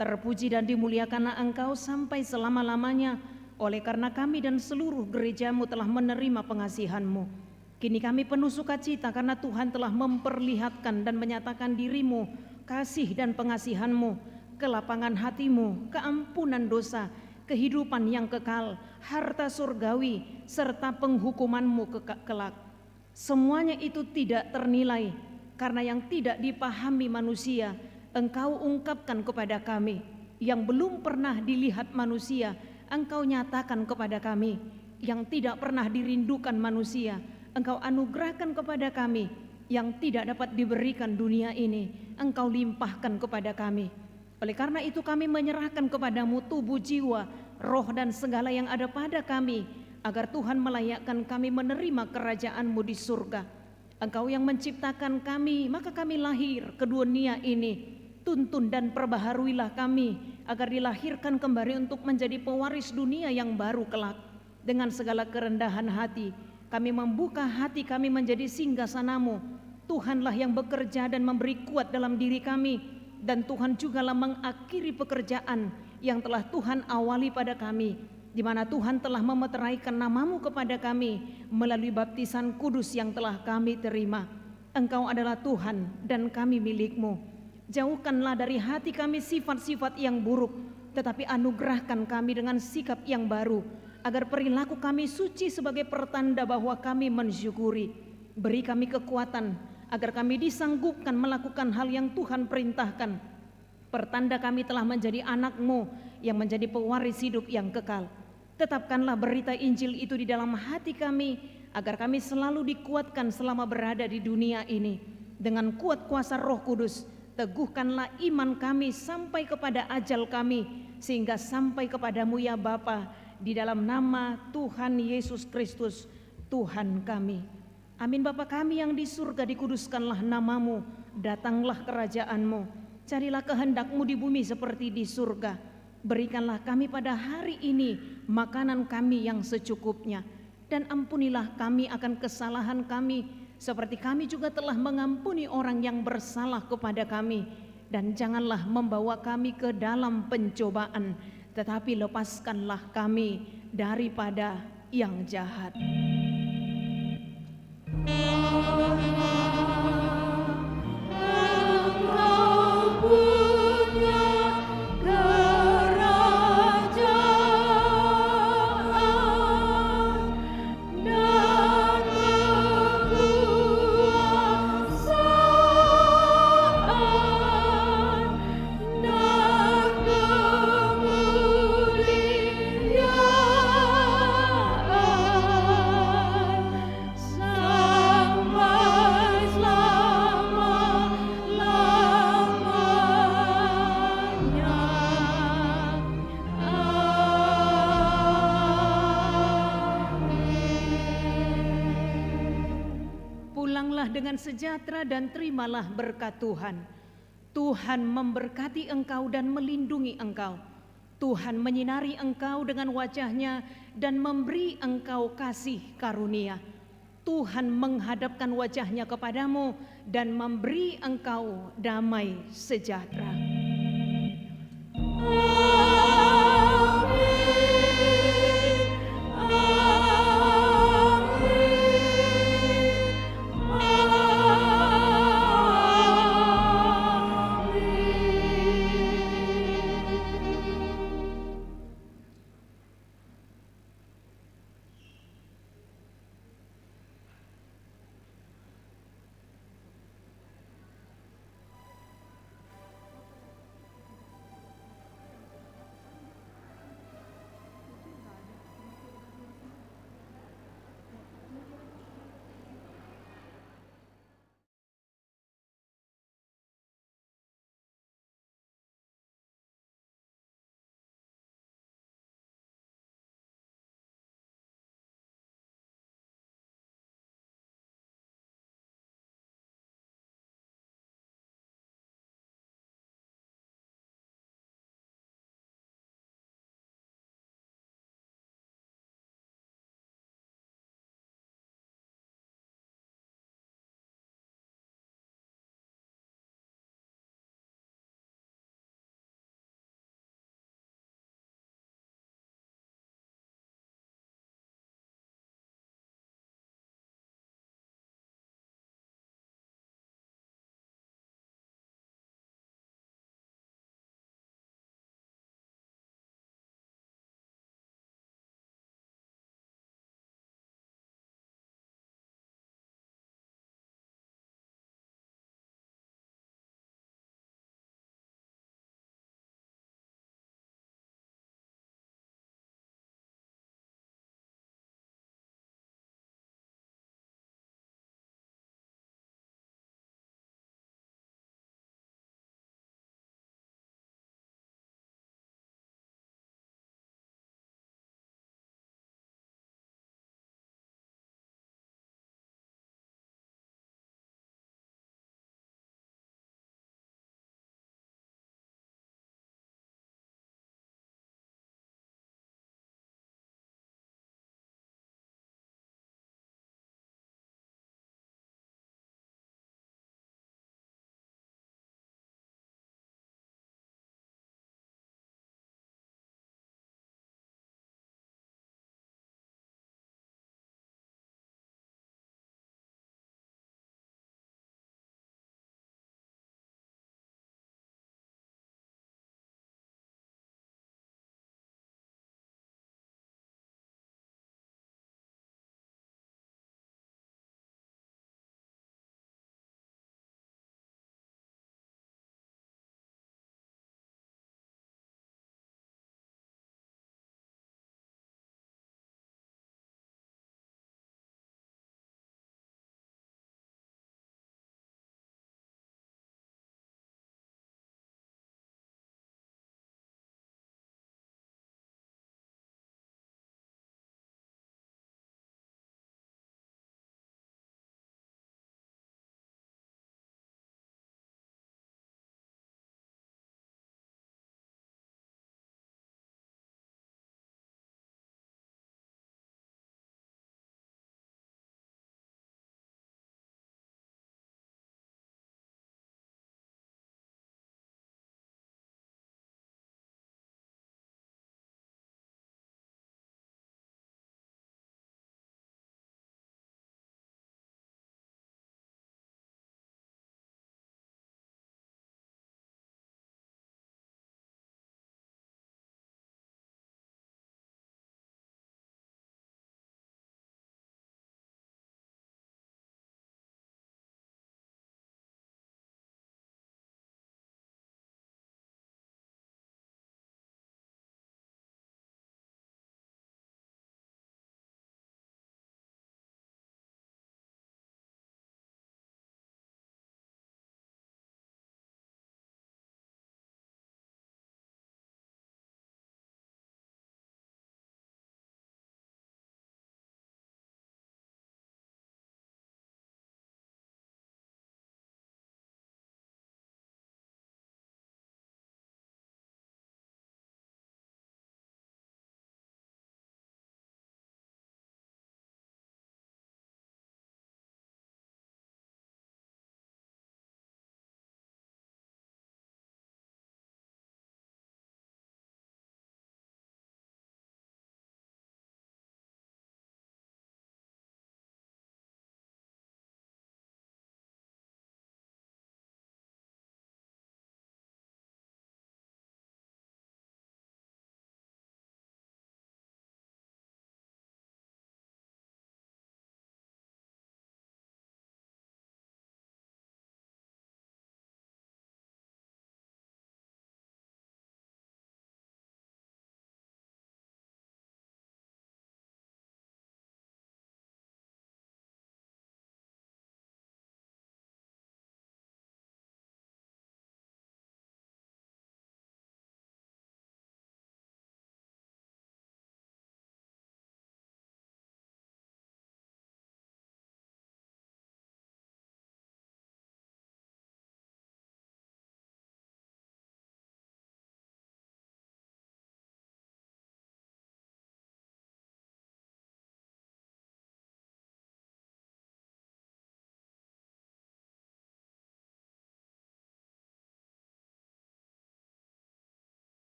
Terpuji dan dimuliakanlah Engkau sampai selama-lamanya, oleh karena kami dan seluruh gereja-Mu telah menerima pengasihan-Mu. Kini kami penuh sukacita karena Tuhan telah memperlihatkan dan menyatakan diri-Mu, kasih dan pengasihan-Mu, kelapangan hati-Mu, keampunan dosa, kehidupan yang kekal, harta surgawi, serta penghukuman-Mu kelak. Semuanya itu tidak ternilai, karena yang tidak dipahami manusia, Engkau ungkapkan kepada kami. Yang belum pernah dilihat manusia, Engkau nyatakan kepada kami. Yang tidak pernah dirindukan manusia, Engkau anugerahkan kepada kami. Yang tidak dapat diberikan dunia ini, Engkau limpahkan kepada kami. Oleh karena itu kami menyerahkan kepadamu tubuh, jiwa, roh dan segala yang ada pada kami, agar Tuhan melayakkan kami menerima kerajaan-Mu di surga. Engkau yang menciptakan kami, maka kami lahir ke dunia ini. Tuntun dan perbaharuilah kami, agar dilahirkan kembali untuk menjadi pewaris dunia yang baru kelak. Dengan segala kerendahan hati, kami membuka hati kami menjadi singgasana-Mu. Tuhanlah yang bekerja dan memberi kuat dalam diri kami, dan Tuhan jugalah mengakhiri pekerjaan yang telah Tuhan awali pada kami, di mana Tuhan telah memeteraikan nama-Mu kepada kami melalui baptisan kudus yang telah kami terima. Engkau adalah Tuhan dan kami milik-Mu. Jauhkanlah dari hati kami sifat-sifat yang buruk, tetapi anugerahkan kami dengan sikap yang baru, agar perilaku kami suci sebagai pertanda bahwa kami mensyukuri. Beri kami kekuatan, agar kami disanggupkan melakukan hal yang Tuhan perintahkan. Pertanda kami telah menjadi anak-Mu yang menjadi pewaris hidup yang kekal. Tetapkanlah berita Injil itu di dalam hati kami, agar kami selalu dikuatkan selama berada di dunia ini. Dengan kuat kuasa Roh Kudus, teguhkanlah iman kami sampai kepada ajal kami, sehingga sampai kepadamu ya Bapa, di dalam nama Tuhan Yesus Kristus Tuhan kami. Amin. Bapa kami yang di surga, dikuduskanlah nama-Mu, datanglah kerajaan-Mu, carilah kehendak-Mu di bumi seperti di surga. Berikanlah kami pada hari ini makanan kami yang secukupnya, dan ampunilah kami akan kesalahan kami, seperti kami juga telah mengampuni orang yang bersalah kepada kami. Dan janganlah membawa kami ke dalam pencobaan, tetapi lepaskanlah kami daripada yang jahat. Pergilah dengan sejahtera dan terimalah berkat Tuhan. Tuhan memberkati engkau dan melindungi engkau. Tuhan menyinari engkau dengan wajah-Nya dan memberi engkau kasih karunia. Tuhan menghadapkan wajah-Nya kepadamu dan memberi engkau damai sejahtera.